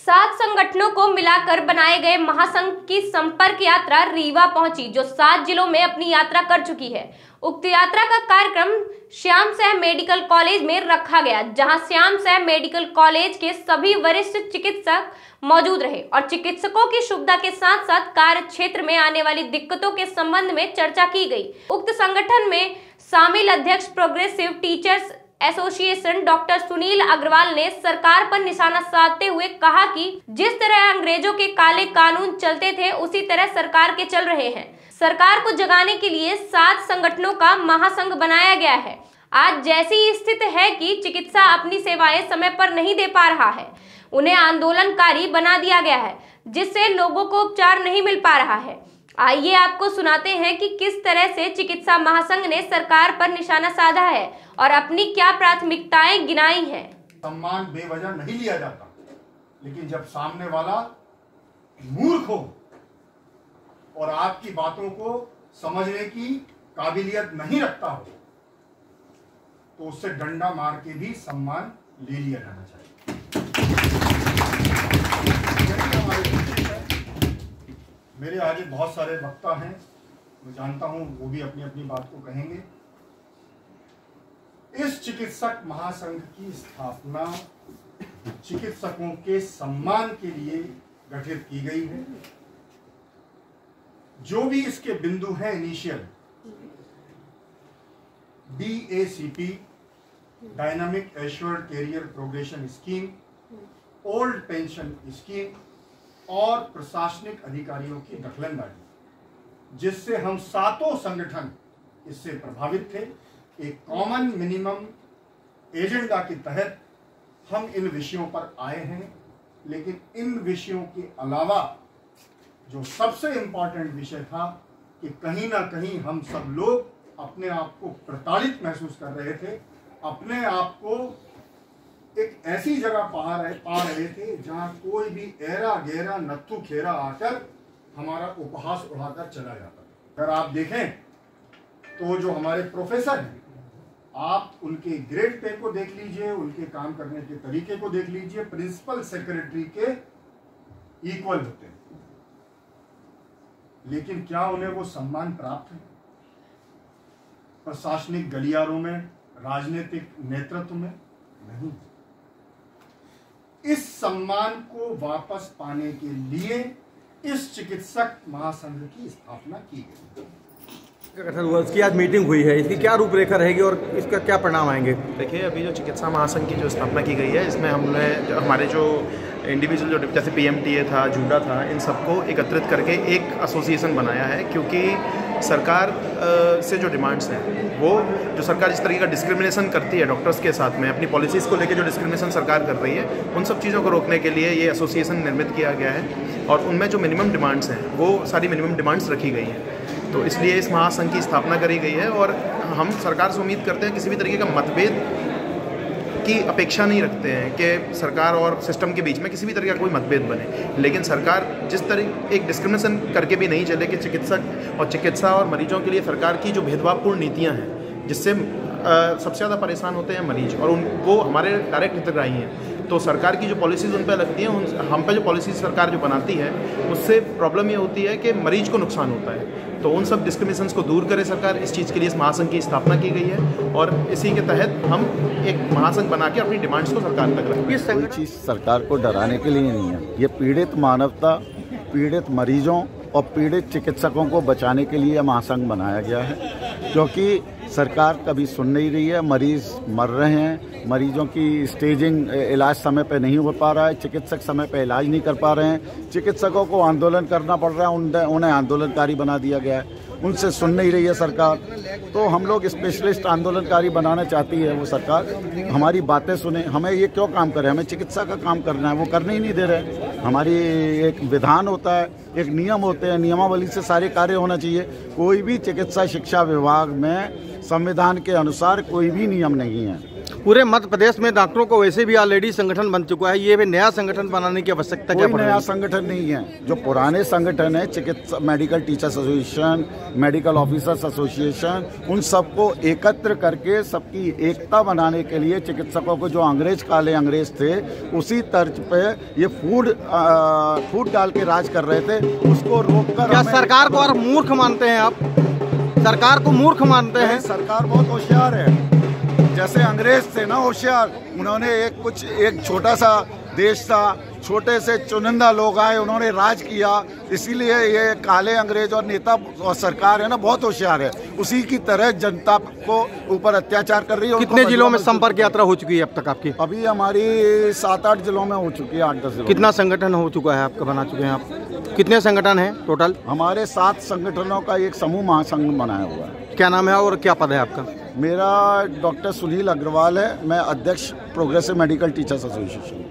7 संगठनों को मिलाकर बनाए गए महासंघ की संपर्क यात्रा रीवा पहुंची, जो 7 जिलों में अपनी यात्रा कर चुकी है। उक्त यात्रा का कार्यक्रम श्याम सह मेडिकल कॉलेज में रखा गया, जहां श्याम सह मेडिकल कॉलेज के सभी वरिष्ठ चिकित्सक मौजूद रहे और चिकित्सकों की सुविधा के साथ साथ कार्य क्षेत्र में आने वाली दिक्कतों के संबंध में चर्चा की गई। उक्त संगठन में शामिल अध्यक्ष progressive teachers association doctor Sunil Agarwal ने सरकार पर निशाना साधते हुए कहा कि जिस तरह अंग्रेजों के काले कानून चलते थे उसी तरह सरकार के चल रहे हैं। सरकार को जगाने के लिए 7 संगठनों का महासंघ बनाया गया है। आज जैसी स्थिति है कि चिकित्सा अपनी सेवाएं समय पर नहीं दे पा रहा है, उन्हें आंदोलनकारी बना दिया गया है, जिससे लोगों को उपचार नहीं मिल पा रहा है। आइए आपको सुनाते हैं कि किस तरह से चिकित्सा महासंघ ने सरकार पर निशाना साधा है और अपनी क्या प्राथमिकताएं गिनाई हैं। सम्मान बेवजह नहीं लिया जाता, लेकिन जब सामने वाला मूर्ख हो और आपकी बातों को समझने की काबिलियत नहीं रखता हो, तो उससे डंडा मार के भी सम्मान ले लिया जाना चाहिए। मेरे आगे बहुत सारे वक्ता हैं, मैं जानता हूं वो भी अपनी अपनी बात को कहेंगे। इस चिकित्सक महासंघ की स्थापना चिकित्सकों के सम्मान के लिए गठित की गई है। जो भी इसके बिंदु हैं initial, DACP dynamic assured career progression scheme, old pension scheme और प्रशासनिक अधिकारियों की दखलंदाजी, जिससे हम 7 संगठन इससे प्रभावित थे। एक कॉमन मिनिमम एजेंडा के तहत हम इन विषयों पर आए हैं, लेकिन इन विषयों के अलावा जो सबसे इंपॉर्टेंट विषय था कि कहीं ना कहीं हम सब लोग अपने आप को प्रताड़ित महसूस कर रहे थे, अपने आप को एक ऐसी जगह पा रहे थे जहां कोई भी ऐरा गहरा नत्थु खेरा आकर हमारा उपहास उड़ाकर चला जाता था। अगर आप देखें तो जो हमारे प्रोफेसर हैं, आप उनके ग्रेड पे को देख लीजिए, उनके काम करने के तरीके को देख लीजिए, प्रिंसिपल सेक्रेटरी के इक्वल होते हैं, लेकिन क्या उन्हें वो सम्मान प्राप्त है? प्रशासनिक गलियारों में, राजनीतिक नेतृत्व में नहीं। इस सम्मान को वापस पाने के लिए इस चिकित्सक महासंघ की स्थापना की गई। गठन हुआ, उसकी आज मीटिंग हुई है, इसकी क्या रूपरेखा रहेगी और इसका क्या परिणाम आएंगे? देखिए, अभी जो चिकित्सा महासंघ की जो स्थापना की गई है, इसमें हमने हमारे जो इंडिविजुअल जो जैसे PMTA था, जूडा था, इन सबको एकत्रित करके एक एसोसिएशन बनाया है। क्योंकि सरकार से जो डिमांड्स हैं, वो जो सरकार जिस तरीके का डिस्क्रिमिनेशन करती है डॉक्टर्स के साथ में, अपनी पॉलिसीज़ को लेकर जो डिस्क्रिमिनेशन सरकार कर रही है, उन सब चीज़ों को रोकने के लिए ये एसोसिएशन निर्मित किया गया है। और उनमें जो मिनिमम डिमांड्स हैं, वो सारी मिनिमम डिमांड्स रखी गई हैं। तो इसलिए इस महासंघ की स्थापना करी गई है और हम सरकार से उम्मीद करते हैं किसी भी तरीके का मतभेद की अपेक्षा नहीं रखते हैं कि सरकार और सिस्टम के बीच में किसी भी तरह का कोई मतभेद बने। लेकिन सरकार जिस तरह एक डिस्क्रिमिनेशन करके भी नहीं चले कि चिकित्सक और चिकित्सा और मरीजों के लिए सरकार की जो भेदभावपूर्ण नीतियां हैं, जिससे सबसे ज़्यादा परेशान होते हैं मरीज, और वो हमारे डायरेक्ट हितग्राही हैं। तो सरकार की जो पॉलिसीज़ उन पर लगती हैं, हम पे जो पॉलिसीज़ सरकार जो बनाती है, उससे प्रॉब्लम ये होती है कि मरीज को नुकसान होता है। तो उन सब डिस्क्रिमिनेशंस को दूर करे सरकार, इस चीज़ के लिए इस महासंघ की स्थापना की गई है और इसी के तहत हम एक महासंघ बना के अपनी डिमांड्स को सरकार तक रखें। ये कोई चीज़ सरकार को डराने के लिए नहीं है, ये पीड़ित मानवता, पीड़ित मरीजों और पीड़ित चिकित्सकों को बचाने के लिए महासंघ बनाया गया है। क्योंकि सरकार कभी सुन नहीं रही है, मरीज मर रहे हैं, मरीजों की स्टेजिंग इलाज समय पे नहीं हो पा रहा है, चिकित्सक समय पे इलाज नहीं कर पा रहे हैं, चिकित्सकों को आंदोलन करना पड़ रहा है, उन्हें आंदोलनकारी बना दिया गया है, उनसे सुन नहीं रही है सरकार। तो हम लोग स्पेशलिस्ट आंदोलनकारी बनाना चाहती है वो सरकार, हमारी बातें सुने, हमें ये क्यों काम करे, हमें चिकित्सा का काम करना है, वो करने ही नहीं दे रहे। हमारी एक विधान होता है, एक नियम होते हैं, नियमावली से सारे कार्य होना चाहिए। कोई भी चिकित्सा शिक्षा विभाग में संविधान के अनुसार कोई भी नियम नहीं है। पूरे मध्य प्रदेश में डॉक्टरों को वैसे भी ऑलरेडी संगठन बन चुका है, ये भी नया संगठन बनाने की आवश्यकता क्या पड़ रही है? नया संगठन नहीं है, जो पुराने संगठन है, चिकित्सा medical teachers association, medical officers association, उन सबको एकत्र करके सबकी एकता बनाने के लिए चिकित्सकों को जो अंग्रेज काले अंग्रेज थे उसी तर्ज पे ये फूट डाल के राज कर रहे थे, उसको रोककर। क्या सरकार को और मूर्ख मानते हैं आप? सरकार को मूर्ख मानते हैं? सरकार बहुत होशियार है, जैसे अंग्रेज थे ना होशियार, उन्होंने एक छोटा सा देश था, छोटे से चुनिंदा लोग आए, उन्होंने राज किया, इसीलिए ये काले अंग्रेज और नेता और सरकार है ना बहुत होशियार है, उसी की तरह जनता को ऊपर अत्याचार कर रही है। कितने जिलों में संपर्क यात्रा हो चुकी है अब तक आपकी? अभी हमारी 7-8 जिलों में हो चुकी है, 8-10 जिलों। कितना संगठन हो चुका है आपका, बना चुके हैं आप? कितने संगठन हैं टोटल? हमारे 7 संगठनों का एक समूह महासंघ बनाया हुआ है। क्या नाम है और क्या पद है आपका? मेरा डॉक्टर सुनील अग्रवाल है, मैं अध्यक्ष प्रोग्रेसिव मेडिकल टीचर्स एसोसिएशन।